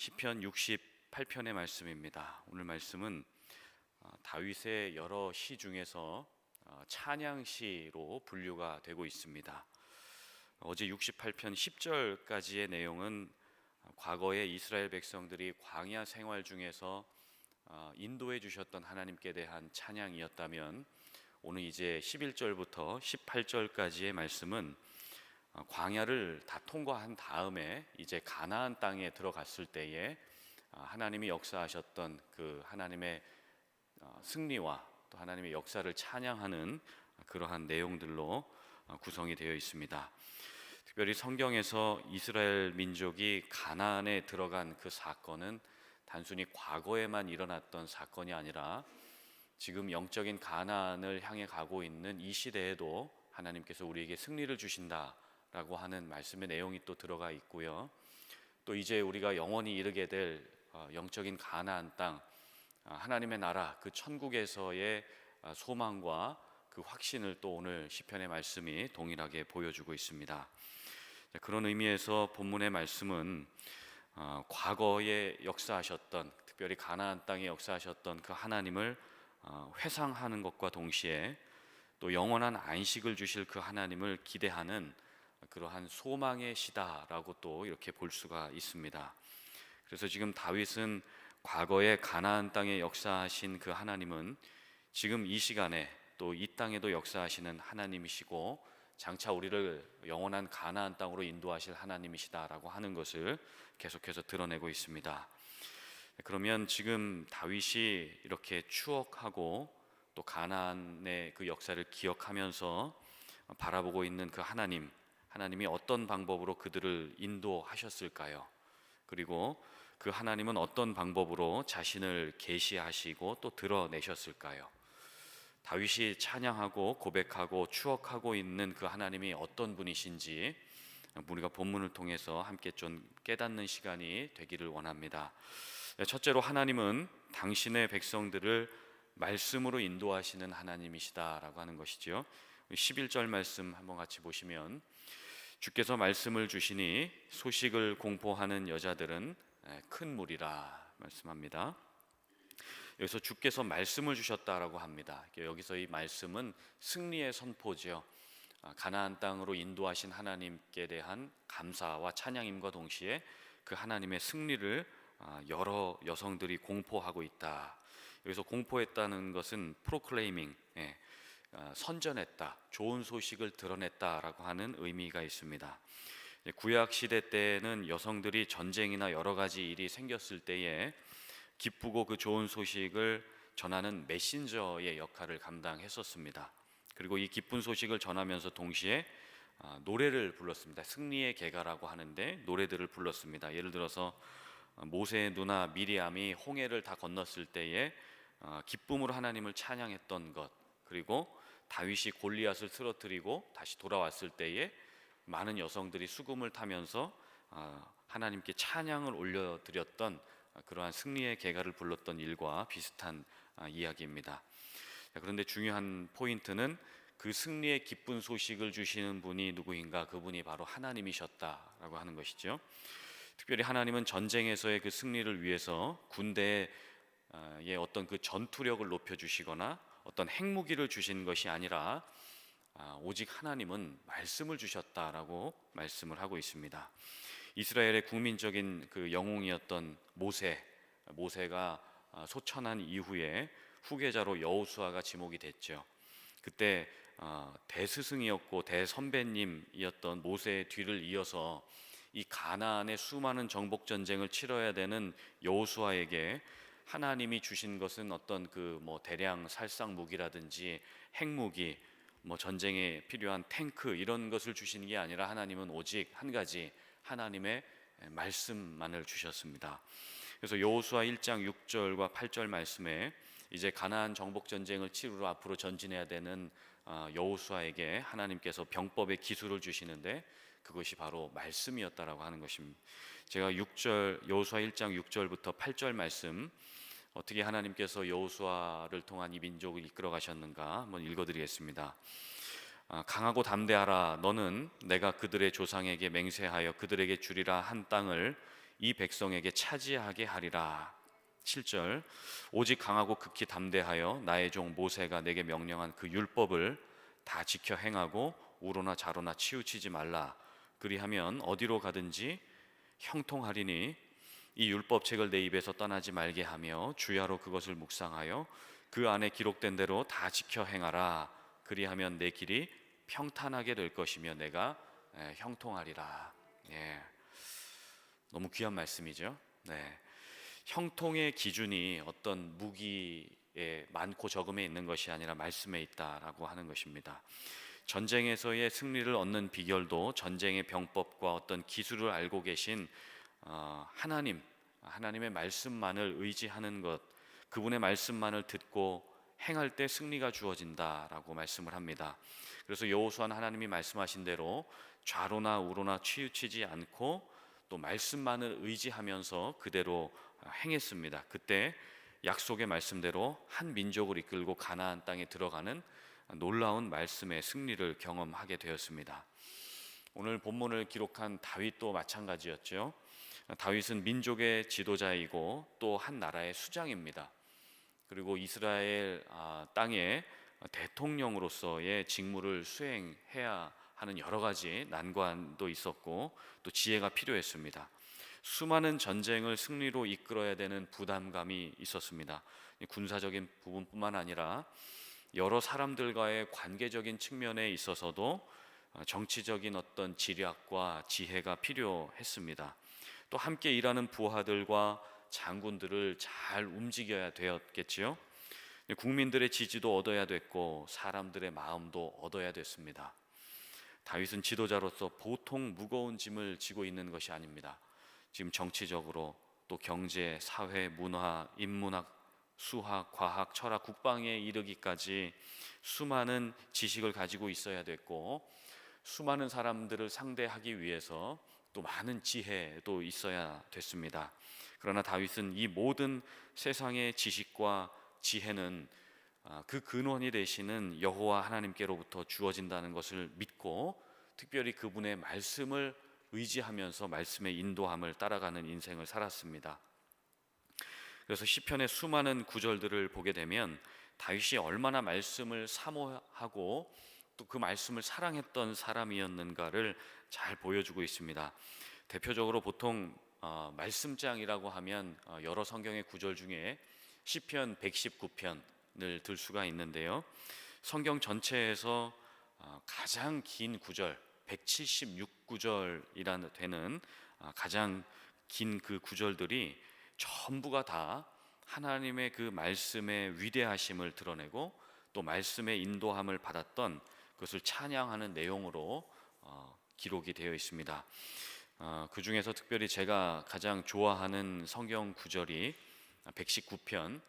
시편 68편의 말씀입니다. 오늘 말씀은 다윗의 여러 시 중에서 찬양시로 분류가 되고 있습니다. 어제 68편 10절까지의 내용은 과거에 이스라엘 백성들이 광야 생활 중에서 인도해 주셨던 하나님께 대한 찬양이었다면, 오늘 이제 11절부터 18절까지의 말씀은 광야를 다 통과한 다음에 이제 가나안 땅에 들어갔을 때에 하나님이 역사하셨던 그 하나님의 승리와 또 하나님의 역사를 찬양하는 그러한 내용들로 구성이 되어 있습니다. 특별히 성경에서 이스라엘 민족이 가나안에 들어간 그 사건은 단순히 과거에만 일어났던 사건이 아니라 지금 영적인 가나안을 향해 가고 있는 이 시대에도 하나님께서 우리에게 승리를 주신다라고 하는 말씀의 내용이 또 들어가 있고요. 또 이제 우리가 영원히 이르게 될 영적인 가나안 땅, 하나님의 나라, 그 천국에서의 소망과 그 확신을 또 오늘 시편의 말씀이 동일하게 보여주고 있습니다. 그런 의미에서 본문의 말씀은 과거에 역사하셨던, 특별히 가나안 땅에 역사하셨던 그 하나님을 회상하는 것과 동시에 또 영원한 안식을 주실 그 하나님을 기대하는 그러한 소망의 시다라고 또 이렇게 볼 수가 있습니다. 그래서 지금 다윗은 과거에 가나안 땅에 역사하신 그 하나님은 지금 이 시간에 또 이 땅에도 역사하시는 하나님이시고 장차 우리를 영원한 가나안 땅으로 인도하실 하나님이시다라고 하는 것을 계속해서 드러내고 있습니다. 그러면 지금 다윗이 이렇게 추억하고 또 가나안의 그 역사를 기억하면서 바라보고 있는 그 하나님이 어떤 방법으로 그들을 인도하셨을까요? 그리고 그 하나님은 어떤 방법으로 자신을 계시하시고 또 드러내셨을까요? 다윗이 찬양하고 고백하고 추억하고 있는 그 하나님이 어떤 분이신지 우리가 본문을 통해서 함께 좀 깨닫는 시간이 되기를 원합니다. 첫째로, 하나님은 당신의 백성들을 말씀으로 인도하시는 하나님이시다라고 하는 것이죠. 11절 말씀 한번 같이 보시면, 주께서 말씀을 주시니 소식을 공포하는 여자들은 큰 무리라 말씀합니다. 여기서 주께서 말씀을 주셨다라고 합니다. 여기서 이 말씀은 승리의 선포죠. 가나안 땅으로 인도하신 하나님께 대한 감사와 찬양임과 동시에 그 하나님의 승리를 여러 여성들이 공포하고 있다. 여기서 공포했다는 것은 proclaiming, 선전했다, 좋은 소식을 드러냈다라고 하는 의미가 있습니다. 구약 시대 때는 여성들이 전쟁이나 여러 가지 일이 생겼을 때에 기쁘고 그 좋은 소식을 전하는 메신저의 역할을 감당했었습니다. 그리고 이 기쁜 소식을 전하면서 동시에 노래를 불렀습니다. 승리의 계가라고 하는데 노래들을 불렀습니다. 예를 들어서 모세의 누나 미리암이 홍해를 다 건넜을 때에 기쁨으로 하나님을 찬양했던 것, 그리고 다윗이 골리앗을 쓰러뜨리고 다시 돌아왔을 때에 많은 여성들이 수금을 타면서 하나님께 찬양을 올려드렸던 그러한 승리의 계가를 불렀던 일과 비슷한 이야기입니다. 그런데 중요한 포인트는 그 승리의 기쁜 소식을 주시는 분이 누구인가? 그분이 바로 하나님이셨다라고 하는 것이죠. 특별히 하나님은 전쟁에서의 그 승리를 위해서 군대의 어떤 그 전투력을 높여주시거나 어떤 핵무기를 주신 것이 아니라 오직 하나님은 말씀을 주셨다라고 말씀을 하고 있습니다. 이스라엘의 국민적인 그 영웅이었던 모세가 소천한 이후에 후계자로 여호수아가 지목이 됐죠. 그때 대스승이었고 대선배님이었던 모세의 뒤를 이어서 이 가나안의 수많은 정복 전쟁을 치러야 되는 여호수아에게 하나님이 주신 것은 어떤 그 대량 살상 무기라든지 핵무기, 전쟁에 필요한 탱크, 이런 것을 주시는 게 아니라 하나님은 오직 한 가지, 하나님의 말씀만을 주셨습니다. 그래서 여호수아 1장 6절과 8절 말씀에 이제 가나안 정복 전쟁을 치르러 앞으로 전진해야 되는 여호수아에게 하나님께서 병법의 기술을 주시는데 그것이 바로 말씀이었다라고 하는 것입니다. 제가 여호수아 1장 6절부터 8절 말씀, 어떻게 하나님께서 여호수아를 통한 이 민족을 이끌어 가셨는가 한번 읽어드리겠습니다. 강하고 담대하라. 너는 내가 그들의 조상에게 맹세하여 그들에게 주리라 한 땅을 이 백성에게 차지하게 하리라. 7절 오직 강하고 극히 담대하여 나의 종 모세가 내게 명령한 그 율법을 다 지켜 행하고 우로나 좌로나 치우치지 말라. 그리하면 어디로 가든지 형통하리니 이 율법책을 내 입에서 떠나지 말게 하며 주야로 그것을 묵상하여 그 안에 기록된 대로 다 지켜 행하라. 그리하면 내 길이 평탄하게 될 것이며 내가 형통하리라. 예, 너무 귀한 말씀이죠. 네. 형통의 기준이 어떤 무기에 많고 적음에 있는 것이 아니라 말씀에 있다라고 하는 것입니다. 전쟁에서의 승리를 얻는 비결도 전쟁의 병법과 어떤 기술을 알고 계신 하나님의 말씀만을 의지하는 것, 그분의 말씀만을 듣고 행할 때 승리가 주어진다라고 말씀을 합니다. 그래서 여호수아는 하나님이 말씀하신 대로 좌로나 우로나 치우치지 않고 또 말씀만을 의지하면서 그대로 행했습니다. 그때 약속의 말씀대로 한 민족을 이끌고 가나안 땅에 들어가는 놀라운 말씀의 승리를 경험하게 되었습니다. 오늘 본문을 기록한 다윗도 마찬가지였죠. 다윗은 민족의 지도자이고 또 한 나라의 수장입니다. 그리고 이스라엘 땅의 대통령으로서의 직무를 수행해야 하는 여러 가지 난관도 있었고 또 지혜가 필요했습니다. 수많은 전쟁을 승리로 이끌어야 되는 부담감이 있었습니다. 군사적인 부분뿐만 아니라 여러 사람들과의 관계적인 측면에 있어서도 정치적인 어떤 지략과 지혜가 필요했습니다. 또 함께 일하는 부하들과 장군들을 잘 움직여야 되었겠지요. 국민들의 지지도 얻어야 됐고 사람들의 마음도 얻어야 됐습니다. 다윗은 지도자로서 보통 무거운 짐을 지고 있는 것이 아닙니다. 지금 정치적으로 또 경제, 사회, 문화, 인문학, 수학, 과학, 철학, 국방에 이르기까지 수많은 지식을 가지고 있어야 됐고 수많은 사람들을 상대하기 위해서 또 많은 지혜도 있어야 됐습니다. 그러나 다윗은 이 모든 세상의 지식과 지혜는 그 근원이 되시는 여호와 하나님께로부터 주어진다는 것을 믿고 특별히 그분의 말씀을 의지하면서 말씀의 인도함을 따라가는 인생을 살았습니다. 그래서 시편의 수많은 구절들을 보게 되면 다윗이 얼마나 말씀을 사모하고 또 그 말씀을 사랑했던 사람이었는가를 잘 보여주고 있습니다. 대표적으로 보통 말씀장이라고 하면 여러 성경의 구절 중에 시편 119편을 들 수가 있는데요. 성경 전체에서 가장 긴 구절 176구절이라 되는 가장 긴 그 구절들이 전부가 다 하나님의 그 말씀의 위대하심을 드러내고 또 말씀의 인도함을 받았던 그것을 찬양하는 내용으로 기록이 되어 있습니다. 그 중에서 특별히 제가 가장 좋아하는 성경 구절이 119편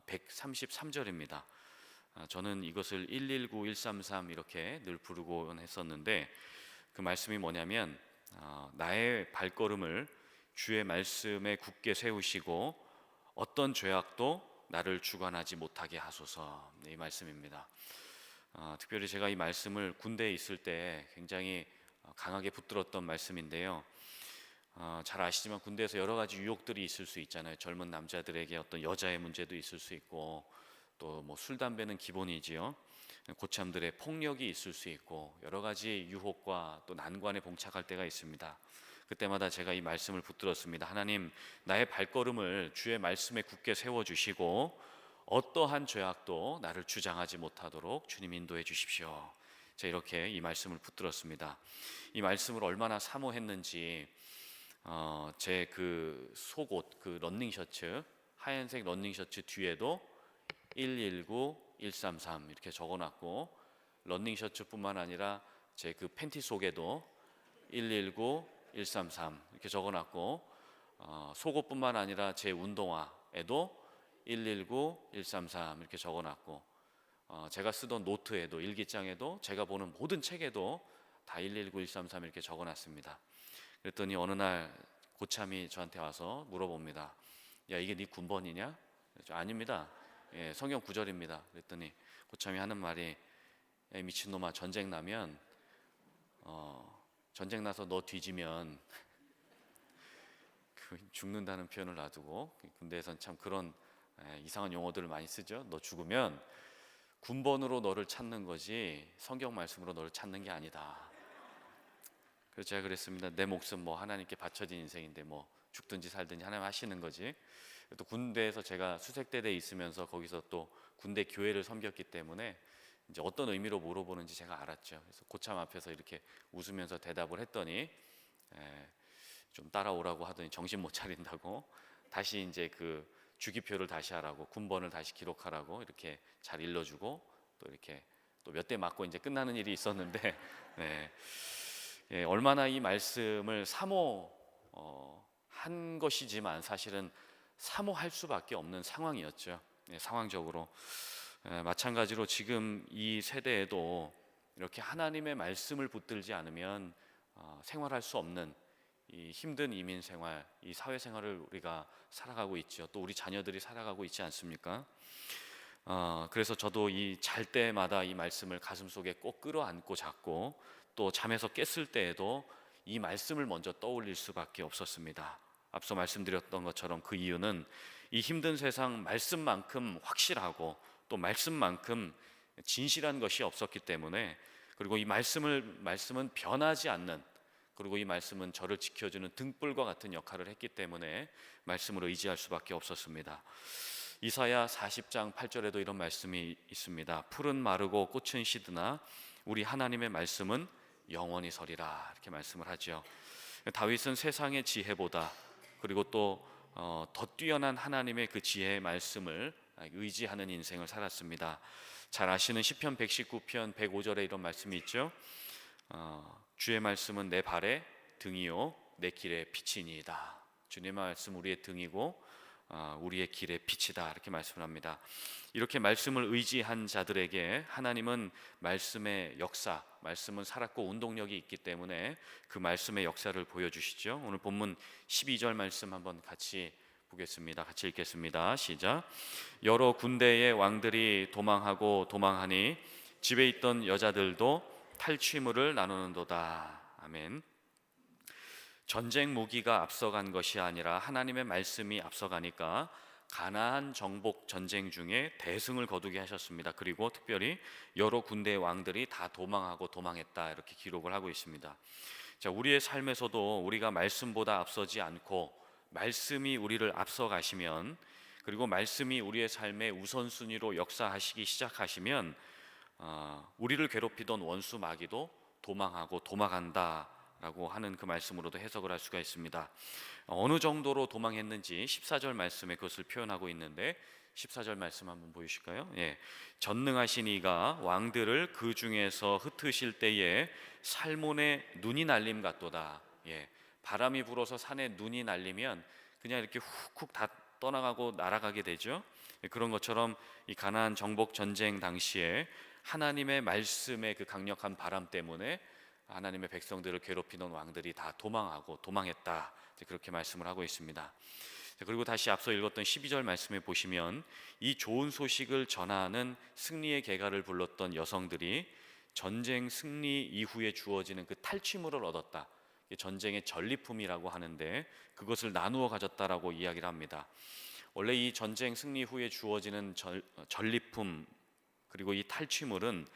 133절입니다. 저는 이것을 119, 133 이렇게 늘 부르곤 했었는데 그 말씀이 뭐냐면 나의 발걸음을 주의 말씀에 굳게 세우시고 어떤 죄악도 나를 주관하지 못하게 하소서. 이 말씀입니다. 특별히 제가 이 말씀을 군대에 있을 때 굉장히 강하게 붙들었던 말씀인데요. 잘 아시지만 군대에서 여러 가지 유혹들이 있을 수 있잖아요. 젊은 남자들에게 어떤 여자의 문제도 있을 수 있고 또 뭐 술 담배는 기본이지요. 고참들의 폭력이 있을 수 있고 여러 가지 유혹과 또 난관에 봉착할 때가 있습니다. 그때마다 제가 이 말씀을 붙들었습니다. 하나님, 나의 발걸음을 주의 말씀에 굳게 세워주시고 어떠한 죄악도 나를 주장하지 못하도록 주님 인도해 주십시오. 제가 이렇게 이 말씀을 붙들었습니다. 이 말씀을 얼마나 사모했는지 제 그 속옷, 그 러닝 셔츠, 하얀색 러닝 셔츠 뒤에도 119, 133 이렇게 적어놨고 러닝 셔츠뿐만 아니라 제 그 팬티 속에도 119, 133 이렇게 적어놨고 속옷뿐만 아니라 제 운동화에도 119, 133 이렇게 적어놨고 제가 쓰던 노트에도 일기장에도 제가 보는 모든 책에도 다 119, 133 이렇게 적어놨습니다. 그랬더니 어느 날 고참이 저한테 와서 물어봅니다. 야, 이게 네 군번이냐? 아닙니다. 예, 성경 구절입니다. 그랬더니 고참이 하는 말이 야, 미친놈아, 전쟁 나면 전쟁 나서 너 뒤지면 죽는다는 표현을 놔두고 군대에선 참 그런 이상한 용어들을 많이 쓰죠. 너 죽으면 군번으로 너를 찾는 거지 성경 말씀으로 너를 찾는 게 아니다. 그래서 제가 그랬습니다. 내 목숨 뭐 하나님께 바쳐진 인생인데 뭐 죽든지 살든지 하나님 하시는 거지. 또 군대에서 제가 수색대대에 있으면서 거기서 또 군대 교회를 섬겼기 때문에 이제 어떤 의미로 물어보는지 제가 알았죠. 그래서 고참 앞에서 이렇게 웃으면서 대답을 했더니 좀 따라오라고 하더니 정신 못 차린다고 다시 이제 그 주기표를 다시 하라고 군번을 다시 기록하라고 이렇게 잘 일러주고 또 이렇게 또 몇 대 맞고 이제 끝나는 일이 있었는데 얼마나 이 말씀을 사모한 것이지만 사실은 사모할 수밖에 없는 상황이었죠. 상황적으로 마찬가지로 지금 이 세대에도 이렇게 하나님의 말씀을 붙들지 않으면 생활할 수 없는 이 힘든 이민 생활, 이 사회 생활을 우리가 살아가고 있죠. 또 우리 자녀들이 살아가고 있지 않습니까? 그래서 저도 이 잘 때마다 이 말씀을 가슴속에 꼭 끌어안고 잤고 또 잠에서 깼을 때에도 이 말씀을 먼저 떠올릴 수밖에 없었습니다. 앞서 말씀드렸던 것처럼 그 이유는 이 힘든 세상 말씀만큼 확실하고 또 말씀만큼 진실한 것이 없었기 때문에, 그리고 이 말씀은 변하지 않는, 그리고 이 말씀은 저를 지켜주는 등불과 같은 역할을 했기 때문에 말씀으로 의지할 수밖에 없었습니다. 이사야 40장 8절에도 이런 말씀이 있습니다. 풀은 마르고 꽃은 시드나 우리 하나님의 말씀은 영원히 서리라, 이렇게 말씀을 하죠. 다윗은 세상의 지혜보다 그리고 또 더 뛰어난 하나님의 그 지혜의 말씀을 의지하는 인생을 살았습니다. 잘 아시는 시편 119편 105절에 이런 말씀이 있죠. 주의 말씀은 내 발의 등이요 내 길의 빛이니이다. 주님의 말씀 우리의 등이고 우리의 길의 빛이다, 이렇게 말씀을 합니다. 이렇게 말씀을 의지한 자들에게 하나님은 말씀의 역사, 말씀은 살았고 운동력이 있기 때문에 그 말씀의 역사를 보여주시죠. 오늘 본문 12절 말씀 한번 같이 보겠습니다. 같이 읽겠습니다. 시작. 여러 군대의 왕들이 도망하고 도망하니 집에 있던 여자들도 탈취물을 나누는도다. 아멘. 전쟁 무기가 앞서간 것이 아니라 하나님의 말씀이 앞서가니까 가나안 정복 전쟁 중에 대승을 거두게 하셨습니다. 그리고 특별히 여러 군대의 왕들이 다 도망하고 도망했다, 이렇게 기록을 하고 있습니다. 자, 우리의 삶에서도 우리가 말씀보다 앞서지 않고 말씀이 우리를 앞서가시면, 그리고 말씀이 우리의 삶의 우선순위로 역사하시기 시작하시면 우리를 괴롭히던 원수 마귀도 도망하고 도망간다 라고 하는 그 말씀으로도 해석을 할 수가 있습니다. 어느 정도로 도망했는지 14절 말씀에 그것을 표현하고 있는데 14절 말씀 한번 보여주실까요? 전능하신 이가 왕들을 그 중에서 흩으실 때에 살몬의 눈이 날림 같도다. 바람이 불어서 산에 눈이 날리면 그냥 이렇게 훅훅 다 떠나가고 날아가게 되죠. 그런 것처럼 이 가나안 정복 전쟁 당시에 하나님의 말씀의 그 강력한 바람 때문에 하나님의 백성들을 괴롭히던 왕들이 다 도망하고 도망했다, 그렇게 말씀을 하고 있습니다. 그리고 다시 앞서 읽었던 12절 말씀에 보시면 이 좋은 소식을 전하는 승리의 계가를 불렀던 여성들이 전쟁 승리 이후에 주어지는 그 탈취물을 얻었다, 전쟁의 전리품이라고 하는데 그것을 나누어 가졌다라고 이야기를 합니다. 원래 이 전쟁 승리 후에 주어지는 전리품, 그리고 이 탈취물은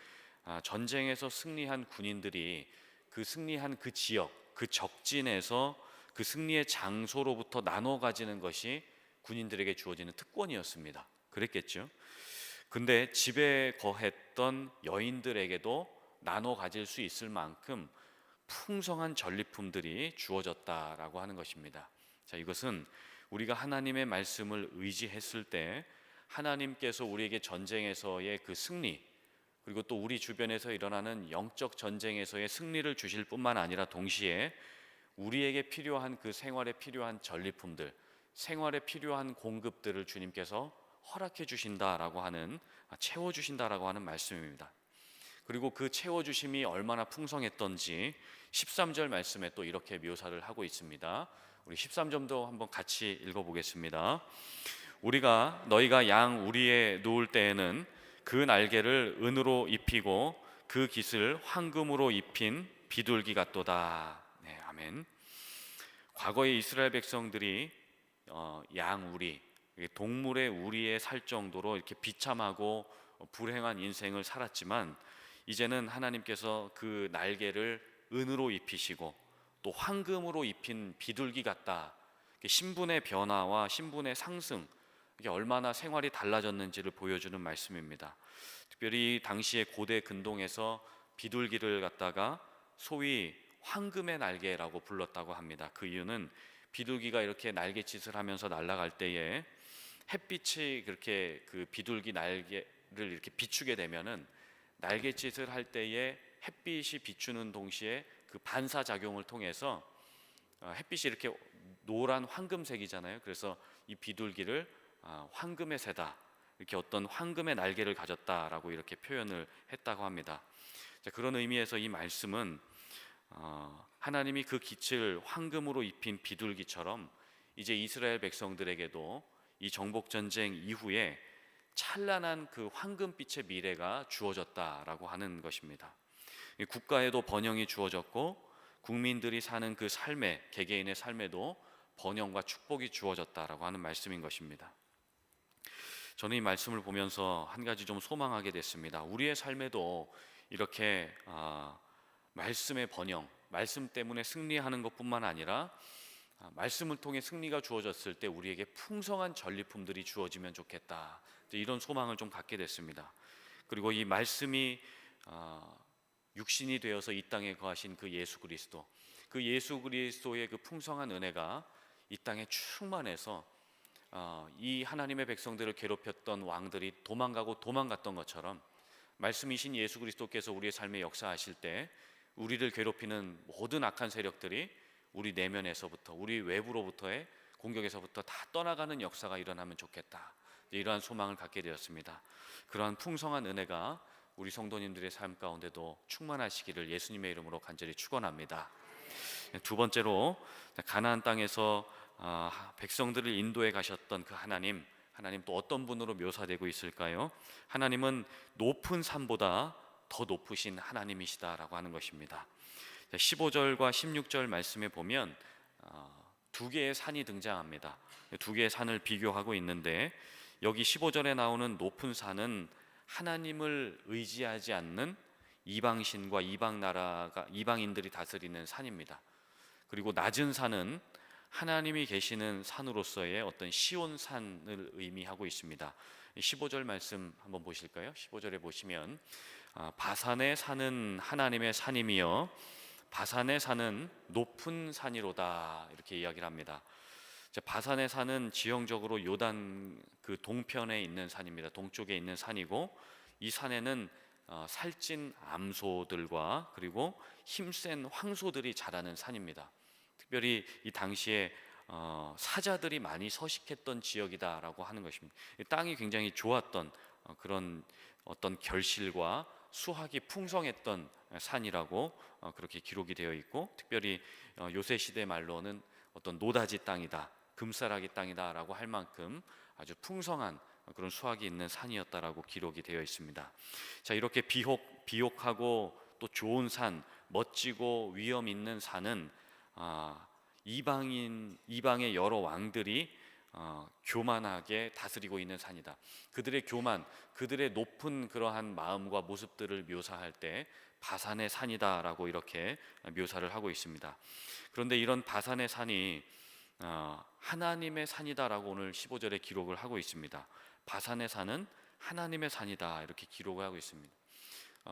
전쟁에서 승리한 군인들이 그 승리한 그 지역, 그 적진에서 그 승리의 장소로부터 나눠 가지는 것이 군인들에게 주어지는 특권이었습니다. 그랬겠죠. 근데 집에 거했던 여인들에게도 나눠 가질 수 있을 만큼 풍성한 전리품들이 주어졌다라고 하는 것입니다. 자, 이것은 우리가 하나님의 말씀을 의지했을 때 하나님께서 우리에게 전쟁에서의 그 승리, 그리고 또 우리 주변에서 일어나는 영적 전쟁에서의 승리를 주실 뿐만 아니라 동시에 우리에게 필요한 그 생활에 필요한 전리품들, 생활에 필요한 공급들을 주님께서 허락해 주신다라고 하는, 채워주신다라고 하는 말씀입니다. 그리고 그 채워주심이 얼마나 풍성했던지 13절 말씀에 또 이렇게 묘사를 하고 있습니다. 우리 13절도 한번 같이 읽어보겠습니다. 너희가 양 우리에 누울 때에는 그 날개를 은으로 입히고 그 깃을 황금으로 입힌 비둘기 같도다. 아멘. 과거에 이스라엘 백성들이 양 우리, 동물의 우리에 살 정도로 이렇게 비참하고 불행한 인생을 살았지만, 이제는 하나님께서 그 날개를 은으로 입히시고 또 황금으로 입힌 비둘기 같다. 신분의 변화와 신분의 상승, 이게 얼마나 생활이 달라졌는지를 보여주는 말씀입니다. 특별히 당시의 고대 근동에서 비둘기를 갖다가 소위 황금의 날개라고 불렀다고 합니다. 그 이유는 비둘기가 이렇게 날갯짓을 하면서 날아갈 때에 햇빛이 그렇게 그 비둘기 날개를 이렇게 비추게 되면은, 날갯짓을 할 때에 햇빛이 비추는 동시에 그 반사 작용을 통해서 햇빛이 이렇게 노란 황금색이잖아요. 그래서 이 비둘기를 황금의 새다, 이렇게 어떤 황금의 날개를 가졌다라고 이렇게 표현을 했다고 합니다. 자, 그런 의미에서 이 말씀은 하나님이 그 깃을 황금으로 입힌 비둘기처럼 이제 이스라엘 백성들에게도 이 정복 전쟁 이후에 찬란한 그 황금빛의 미래가 주어졌다라고 하는 것입니다. 국가에도 번영이 주어졌고 국민들이 사는 그 삶에, 개개인의 삶에도 번영과 축복이 주어졌다라고 하는 말씀인 것입니다. 저는 이 말씀을 보면서 한 가지 좀 소망하게 됐습니다. 우리의 삶에도 이렇게 말씀의 번영, 말씀 때문에 승리하는 것뿐만 아니라 말씀을 통해 승리가 주어졌을 때 우리에게 풍성한 전리품들이 주어지면 좋겠다, 이런 소망을 좀 갖게 됐습니다. 그리고 이 말씀이 육신이 되어서 이 땅에 거하신 그 예수 그리스도, 그 예수 그리스도의 그 풍성한 은혜가 이 땅에 충만해서 이 하나님의 백성들을 괴롭혔던 왕들이 도망갔던 것처럼, 말씀이신 예수 그리스도께서 우리의 삶에 역사하실 때 우리를 괴롭히는 모든 악한 세력들이 우리 내면에서부터, 우리 외부로부터의 공격에서부터 다 떠나가는 역사가 일어나면 좋겠다, 이러한 소망을 갖게 되었습니다. 그러한 풍성한 은혜가 우리 성도님들의 삶 가운데도 충만하시기를 예수님의 이름으로 간절히 축원합니다. 두 번째로, 가나안 땅에서 백성들을 인도해 가셨던 그 하나님 또 어떤 분으로 묘사되고 있을까요? 하나님은 높은 산보다 더 높으신 하나님이시다라고 하는 것입니다. 15절과 16절 말씀에 보면 두 개의 산이 등장합니다. 두 개의 산을 비교하고 있는데, 여기 15절에 나오는 높은 산은 하나님을 의지하지 않는 이방신과 이방인들이 다스리는 산입니다. 그리고 낮은 산은 하나님이 계시는 산으로서의 어떤 시온산을 의미하고 있습니다. 15절 말씀 한번 보실까요? 15절에 보시면 바산의 산은 하나님의 산이며 바산의 산은 높은 산이로다, 이렇게 이야기를 합니다. 바산의 산은 지형적으로 요단 그 동편에 있는 산입니다. 동쪽에 있는 산이고, 이 산에는 살찐 암소들과 그리고 힘센 황소들이 자라는 산입니다. 특별히 이 당시에 사자들이 많이 서식했던 지역이다라고 하는 것입니다. 땅이 굉장히 좋았던 그런 어떤 결실과 수확이 풍성했던 산이라고 그렇게 기록이 되어 있고, 특별히 요새 시대 말로는 어떤 노다지 땅이다, 금싸라기 땅이다라고 할 만큼 아주 풍성한 그런 수확이 있는 산이었다라고 기록이 되어 있습니다. 자, 이렇게 비옥하고 또 좋은 산, 멋지고 위험 있는 산은 이방의 여러 왕들이 교만하게 다스리고 있는 산이다. 그들의 교만, 그들의 높은 그러한 마음과 모습들을 묘사할 때 바산의 산이다라고 이렇게 묘사를 하고 있습니다. 그런데 이런 바산의 산이 하나님의 산이다라고 오늘 15절에 기록을 하고 있습니다. 바산의 산은 하나님의 산이다, 이렇게 기록을 하고 있습니다.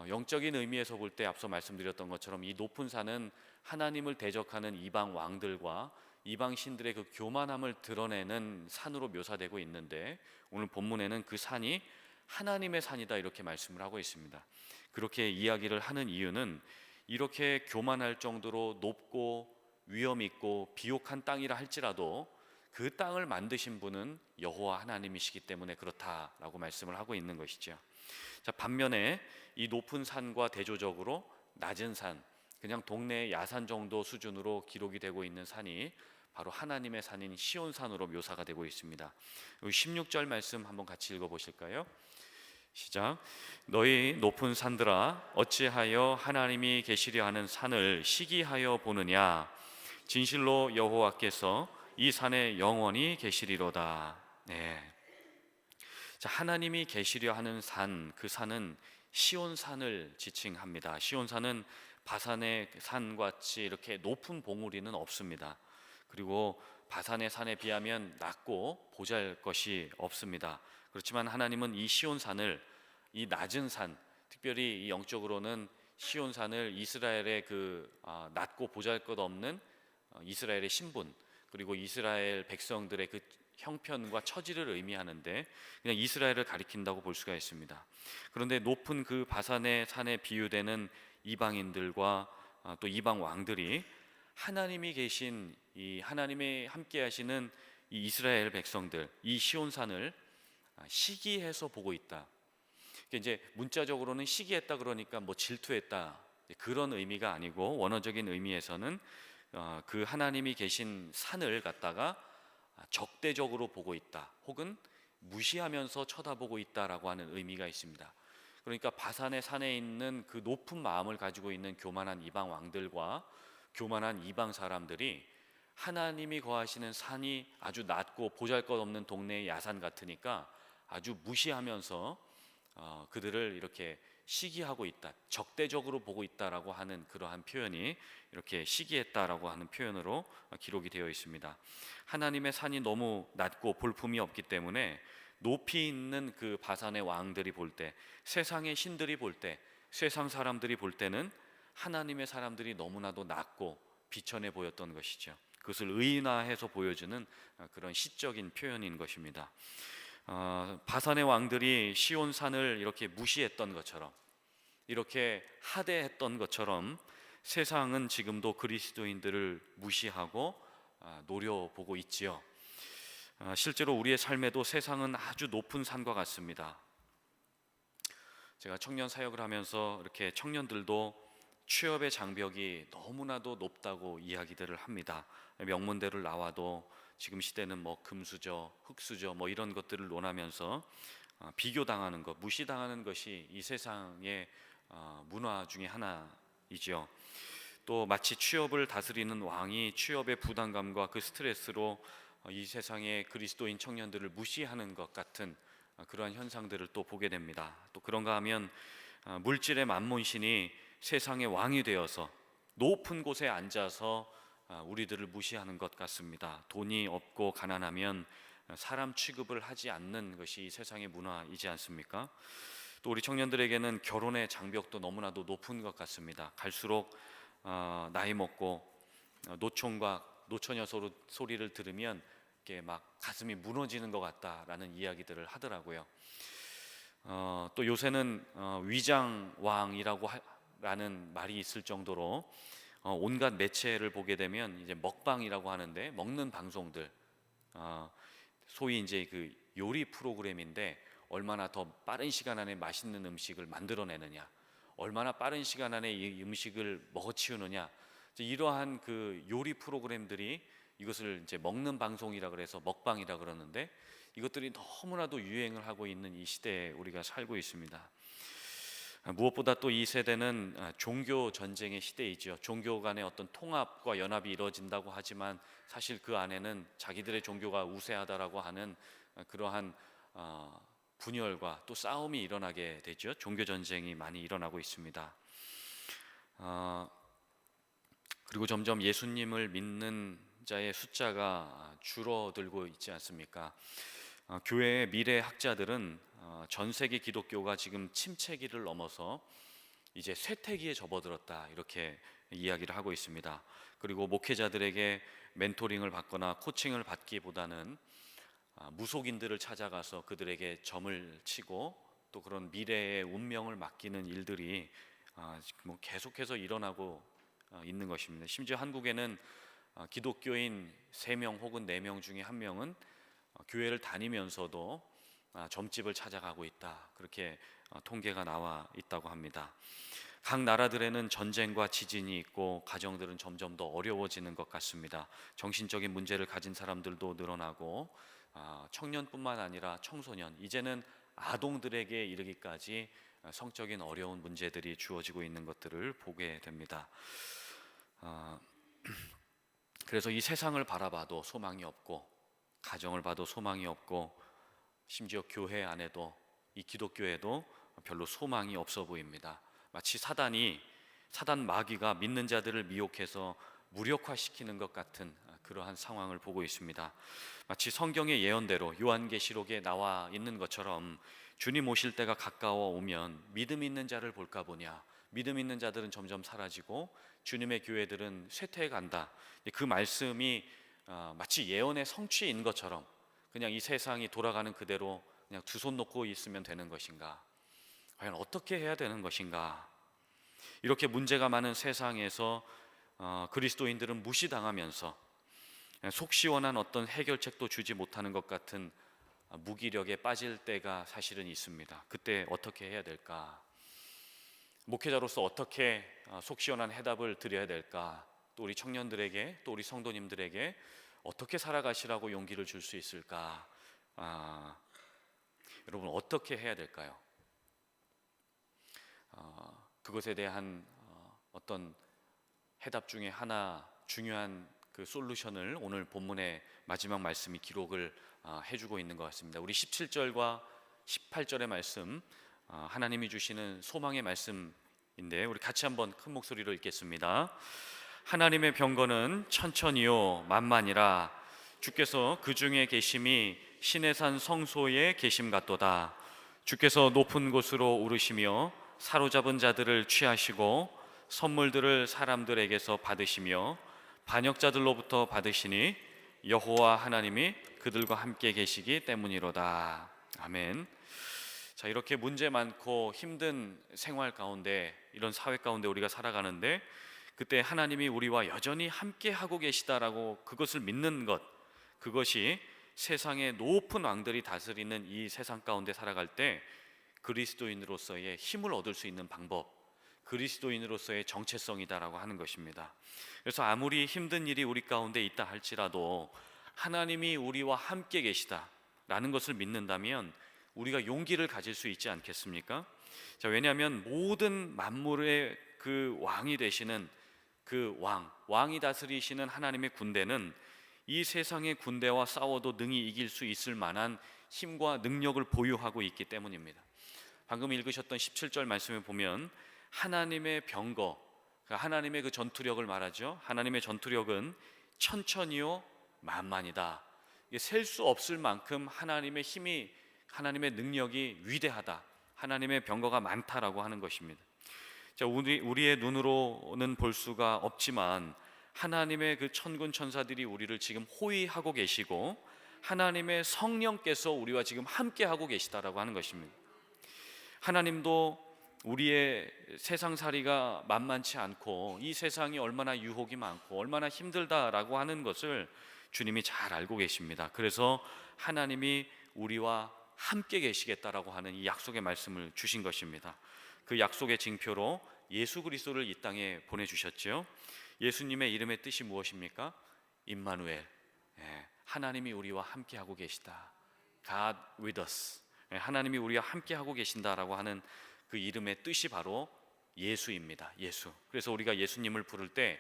영적인 의미에서 볼 때 앞서 말씀드렸던 것처럼 이 높은 산은 하나님을 대적하는 이방 왕들과 이방 신들의 그 교만함을 드러내는 산으로 묘사되고 있는데, 오늘 본문에는 그 산이 하나님의 산이다, 이렇게 말씀을 하고 있습니다. 그렇게 이야기를 하는 이유는 이렇게 교만할 정도로 높고 위험 있고 비옥한 땅이라 할지라도 그 땅을 만드신 분은 여호와 하나님이시기 때문에 그렇다라고 말씀을 하고 있는 것이죠. 자, 반면에 이 높은 산과 대조적으로 낮은 산, 그냥 동네 야산 정도 수준으로 기록이 되고 있는 산이 바로 하나님의 산인 시온산으로 묘사가 되고 있습니다. 16절 말씀 한번 같이 읽어보실까요? 시작. 너희 높은 산들아, 어찌하여 하나님이 계시려 하는 산을 시기하여 보느냐? 진실로 여호와께서 이 산에 영원히 계시리로다. 네. 자, 하나님이 계시려 하는 산, 그 산은 시온산을 지칭합니다. 시온산은 바산의 산같이 이렇게 높은 봉우리는 없습니다. 그리고 바산의 산에 비하면 낮고 보잘것이 없습니다. 그렇지만 하나님은 이 시온산을, 이 낮은 산, 특별히 이 영적으로는 시온산을 이스라엘의 낮고 보잘것없는 이스라엘의 신분, 그리고 이스라엘 백성들의 그 형편과 처지를 의미하는데 그냥 이스라엘을 가리킨다고 볼 수가 있습니다. 그런데 높은 그 바산의 산에 비유되는 이방인들과 또 이방 왕들이 하나님이 계신, 이 하나님이 함께 하시는 이 이스라엘 백성들, 이 시온산을 시기해서 보고 있다. 이제 문자적으로는 시기했다 그러니까 뭐 질투했다 그런 의미가 아니고, 원어적인 의미에서는 그 하나님이 계신 산을 갖다가 적대적으로 보고 있다, 혹은 무시하면서 쳐다보고 있다라고 하는 의미가 있습니다. 그러니까 바산의 산에 있는 그 높은 마음을 가지고 있는 교만한 이방 왕들과 교만한 이방 사람들이 하나님이 거하시는 산이 아주 낮고 보잘것없는 동네의 야산 같으니까 아주 무시하면서 그들을 이렇게 시기하고 있다, 적대적으로 보고 있다라고 하는 그러한 표현이, 이렇게 시기했다라고 하는 표현으로 기록이 되어 있습니다. 하나님의 산이 너무 낮고 볼품이 없기 때문에 높이 있는 그 바산의 왕들이 볼 때, 세상의 신들이 볼 때, 세상 사람들이 볼 때는 하나님의 사람들이 너무나도 낮고 비천해 보였던 것이죠. 그것을 의인화해서 보여주는 그런 시적인 표현인 것입니다. 바산의 왕들이 시온산을 이렇게 무시했던 것처럼, 이렇게 하대했던 것처럼 세상은 지금도 그리스도인들을 무시하고 노려보고 있지요. 실제로 우리의 삶에도 세상은 아주 높은 산과 같습니다. 제가 청년 사역을 하면서 이렇게 청년들도 취업의 장벽이 너무나도 높다고 이야기들을 합니다. 명문대를 나와도 지금 시대는 뭐 금수저, 흙수저 뭐 이런 것들을 논하면서 비교당하는 것, 무시당하는 것이 이 세상의 문화 중에 하나이죠. 또 마치 취업을 다스리는 왕이 취업의 부담감과 그 스트레스로 이 세상의 그리스도인 청년들을 무시하는 것 같은 그러한 현상들을 또 보게 됩니다. 또 그런가 하면 물질의 만몬신이 세상의 왕이 되어서 높은 곳에 앉아서 우리들을 무시하는 것 같습니다. 돈이 없고 가난하면 사람 취급을 하지 않는 것이 이 세상의 문화이지 않습니까? 또 우리 청년들에게는 결혼의 장벽도 너무나도 높은 것 같습니다. 갈수록 나이 먹고 노총과 노처녀 소리를 들으면 이렇게 막 가슴이 무너지는 것 같다라는 이야기들을 하더라고요. 또 요새는 위장왕이라고 라는 말이 있을 정도로 온갖 매체를 보게 되면 이제 먹방이라고 하는데, 먹는 방송들, 소위 이제 그 요리 프로그램인데 얼마나 더 빠른 시간 안에 맛있는 음식을 만들어내느냐, 얼마나 빠른 시간 안에 이 음식을 먹어치우느냐, 이러한 그 요리 프로그램들이, 이것을 이제 먹는 방송이라 그래서 먹방이라 그러는데, 이것들이 너무나도 유행을 하고 있는 이 시대에 우리가 살고 있습니다. 무엇보다 또 이 세대는 종교 전쟁의 시대이죠. 종교 간의 어떤 통합과 연합이 이루어진다고 하지만 사실 그 안에는 자기들의 종교가 우세하다라고 하는 그러한 분열과 또 싸움이 일어나게 되죠. 종교 전쟁이 많이 일어나고 있습니다. 그리고 점점 예수님을 믿는 자의 숫자가 줄어들고 있지 않습니까? 교회의 미래 학자들은 전 세계 기독교가 지금 침체기를 넘어서 이제 쇠퇴기에 접어들었다, 이렇게 이야기를 하고 있습니다. 그리고 목회자들에게 멘토링을 받거나 코칭을 받기보다는 무속인들을 찾아가서 그들에게 점을 치고 또 그런 미래의 운명을 맡기는 일들이 뭐 계속해서 일어나고 있는 것입니다. 심지어 한국에는 기독교인 3명 혹은 4명 중에 1명은 교회를 다니면서도 점집을 찾아가고 있다, 그렇게 통계가 나와 있다고 합니다. 각 나라들에는 전쟁과 지진이 있고 가정들은 점점 더 어려워지는 것 같습니다. 정신적인 문제를 가진 사람들도 늘어나고 청년뿐만 아니라 청소년, 이제는 아동들에게 이르기까지 성적인 어려운 문제들이 주어지고 있는 것들을 보게 됩니다. 그래서 이 세상을 바라봐도 소망이 없고, 가정을 봐도 소망이 없고, 심지어 교회 안에도, 이 기독교에도 별로 소망이 없어 보입니다. 마치 사단 마귀가 믿는 자들을 미혹해서 무력화시키는 것 같은 그러한 상황을 보고 있습니다. 마치 성경의 예언대로 요한계시록에 나와 있는 것처럼 주님 오실 때가 가까워 오면 믿음 있는 자를 볼까 보냐, 믿음 있는 자들은 점점 사라지고 주님의 교회들은 쇠퇴해 간다. 그 말씀이 마치 예언의 성취인 것처럼 그냥 이 세상이 돌아가는 그대로 그냥 두 손 놓고 있으면 되는 것인가? 과연 어떻게 해야 되는 것인가? 이렇게 문제가 많은 세상에서 그리스도인들은 무시당하면서 속 시원한 어떤 해결책도 주지 못하는 것 같은 무기력에 빠질 때가 사실은 있습니다. 그때 어떻게 해야 될까? 목회자로서 어떻게 속 시원한 해답을 드려야 될까? 또 우리 청년들에게, 또 우리 성도님들에게 어떻게 살아가시라고 용기를 줄 수 있을까? 여러분 어떻게 해야 될까요? 그것에 대한 어떤 해답 중에 하나, 중요한 그 솔루션을 오늘 본문의 마지막 말씀이 기록을 해주고 있는 것 같습니다. 우리 17절과 18절의 말씀, 하나님이 주시는 소망의 말씀인데 우리 같이 한번 큰 목소리로 읽겠습니다. 하나님의 병거는 천천히요 만만이라, 주께서 그 중에 계심이 신의 산 성소에 계심 같도다. 주께서 높은 곳으로 오르시며 사로잡은 자들을 취하시고 선물들을 사람들에게서 받으시며 반역자들로부터 받으시니 여호와 하나님이 그들과 함께 계시기 때문이로다. 아멘. 자, 이렇게 문제 많고 힘든 생활 가운데, 이런 사회 가운데 우리가 살아가는데 그때 하나님이 우리와 여전히 함께 하고 계시다라고 그것을 믿는 것, 그것이 세상의 높은 왕들이 다스리는 이 세상 가운데 살아갈 때 그리스도인으로서의 힘을 얻을 수 있는 방법, 그리스도인으로서의 정체성이다라고 하는 것입니다. 그래서 아무리 힘든 일이 우리 가운데 있다 할지라도 하나님이 우리와 함께 계시다라는 것을 믿는다면 우리가 용기를 가질 수 있지 않겠습니까? 자, 왜냐하면 모든 만물의 그 왕이 되시는 그 왕이 다스리시는 하나님의 군대는 이 세상의 군대와 싸워도 능히 이길 수 있을 만한 힘과 능력을 보유하고 있기 때문입니다. 방금 읽으셨던 17절 말씀에 보면 하나님의 병거, 하나님의 그 전투력을 말하죠. 하나님의 전투력은 천천히요 만만이다. 셀 수 없을 만큼 하나님의 힘이, 하나님의 능력이 위대하다, 하나님의 병거가 많다라고 하는 것입니다. 자, 우리의 눈으로는 볼 수가 없지만 하나님의 그 천군 천사들이 우리를 지금 호위하고 계시고 하나님의 성령께서 우리와 지금 함께 하고 계시다라고 하는 것입니다. 하나님도 우리의 세상살이가 만만치 않고 이 세상이 얼마나 유혹이 많고 얼마나 힘들다라고 하는 것을 주님이 잘 알고 계십니다. 그래서 하나님이 우리와 함께 계시겠다라고 하는 이 약속의 말씀을 주신 것입니다. 그 약속의 징표로 예수 그리스도를 이 땅에 보내주셨죠. 예수님의 이름의 뜻이 무엇입니까? 임마누엘, 하나님이 우리와 함께 하고 계시다. God with us, 하나님이 우리와 함께 하고 계신다라고 하는 그 이름의 뜻이 바로 예수입니다. 예수. 그래서 우리가 예수님을 부를 때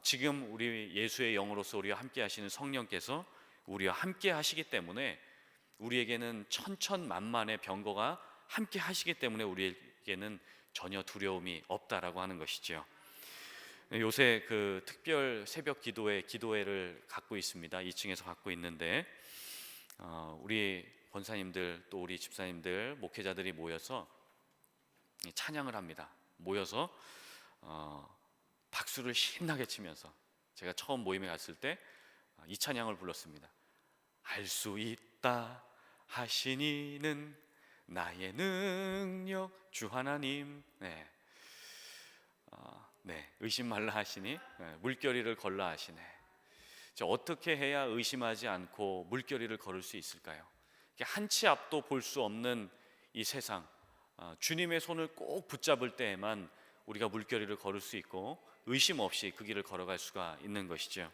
지금 우리 예수의 영으로서 우리와 함께 하시는 성령께서 우리와 함께 하시기 때문에 우리에게는 천천만만의 병거가 함께 하시기 때문에 우리에게는 전혀 두려움이 없다라고 하는 것이죠. 요새 그 특별 새벽 기도회를 갖고 있습니다. 2층에서 갖고 있는데 우리 권사님들 또 우리 집사님들 목회자들이 모여서 찬양을 합니다. 모여서 박수를 신나게 치면서, 제가 처음 모임에 갔을 때 이 찬양을 불렀습니다. 알 수 있다 하신 이는 나의 능력 주 하나님. 의심 말라 하시니 물결이를 걸라 하시네. 어떻게 해야 의심하지 않고 물결이를 걸을 수 있을까요? 한 치 앞도 볼 수 없는 이 세상, 주님의 손을 꼭 붙잡을 때에만 우리가 물결이를 걸을 수 있고 의심 없이 그 길을 걸어갈 수가 있는 것이죠.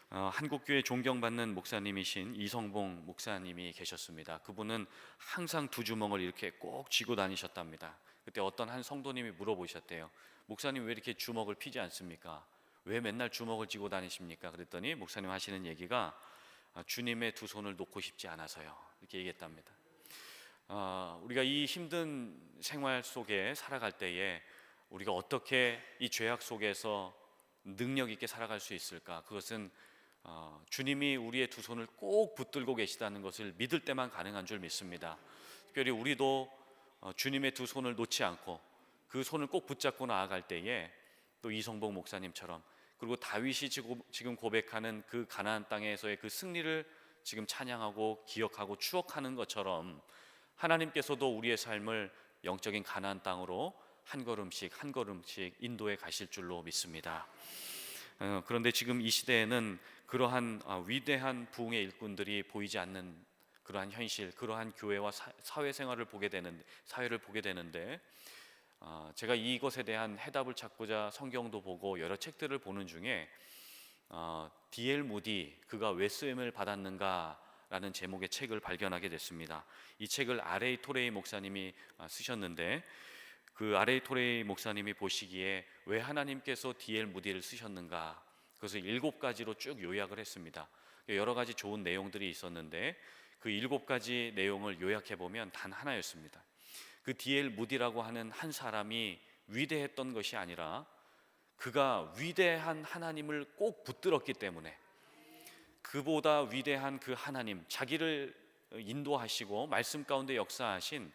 한국교회 존경받는 목사님이신 이성봉 목사님이 계셨습니다. 그분은 항상 두 주먹을 이렇게 꼭 쥐고 다니셨답니다. 그때 어떤 한 성도님이 물어보셨대요. 목사님 왜 이렇게 주먹을 피지 않습니까? 왜 맨날 주먹을 쥐고 다니십니까? 그랬더니 목사님 하시는 얘기가 주님의 두 손을 놓고 싶지 않아서요, 이렇게 얘기했답니다. 우리가 이 힘든 생활 속에 살아갈 때에 우리가 어떻게 이 죄악 속에서 능력 있게 살아갈 수 있을까? 그것은 주님이 우리의 두 손을 꼭 붙들고 계시다는 것을 믿을 때만 가능한 줄 믿습니다. 특별히 우리도 주님의 두 손을 놓지 않고 그 손을 꼭 붙잡고 나아갈 때에 또 이성복 목사님처럼, 그리고 다윗이 지금 고백하는 그 가나안 땅에서의 그 승리를 지금 찬양하고 기억하고 추억하는 것처럼 하나님께서도 우리의 삶을 영적인 가나안 땅으로 한 걸음씩 한 걸음씩 인도해 가실 줄로 믿습니다. 그런데 지금 이 시대에는 그러한 위대한 부흥의 일꾼들이 보이지 않는 그러한 현실, 그러한 교회와 사회생활을 사회를 보게 되는데 제가 이것에 대한 해답을 찾고자 성경도 보고 여러 책들을 보는 중에 D.L. 무디, 그가 왜 쓰임을 받았는가 라는 제목의 책을 발견하게 됐습니다. 이 책을 R.A. 토레이 목사님이 쓰셨는데, 그 R.A. 토레이 목사님이 보시기에 왜 하나님께서 D.L. 무디를 쓰셨는가, 그것을 7가지로 쭉 요약을 했습니다. 여러 가지 좋은 내용들이 있었는데 그 7가지 내용을 요약해 보면 단 하나였습니다. 그 D.L. 무디라고 하는 한 사람이 위대했던 것이 아니라 그가 위대한 하나님을 꼭 붙들었기 때문에, 그보다 위대한 그 하나님, 자기를 인도하시고 말씀 가운데 역사하신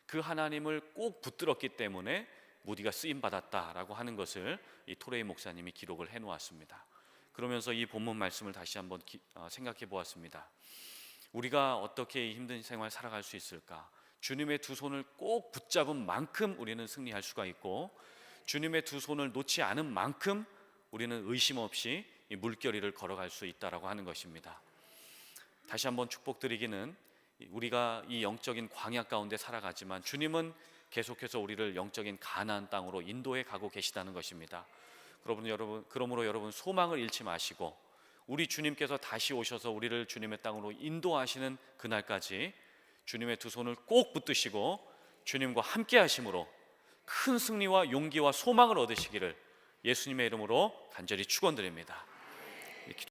그 하나님을 꼭 붙들었기 때문에 무디가 쓰임 받았다라고 하는 것을 이 토레이 목사님이 기록을 해 놓았습니다. 그러면서 이 본문 말씀을 다시 한번 생각해 보았습니다. 우리가 어떻게 이 힘든 생활 살아갈 수 있을까? 주님의 두 손을 꼭 붙잡은 만큼 우리는 승리할 수가 있고, 주님의 두 손을 놓지 않은 만큼 우리는 의심 없이 이 물결위를 걸어갈 수 있다라고 하는 것입니다. 다시 한번 축복드리기는, 우리가 이 영적인 광야 가운데 살아가지만 주님은 계속해서 우리를 영적인 가나안 땅으로 인도해 가고 계시다는 것입니다. 그러므로 여러분 소망을 잃지 마시고, 우리 주님께서 다시 오셔서 우리를 주님의 땅으로 인도하시는 그날까지 주님의 두 손을 꼭 붙드시고 주님과 함께 하심으로 큰 승리와 용기와 소망을 얻으시기를 예수님의 이름으로 간절히 축원드립니다.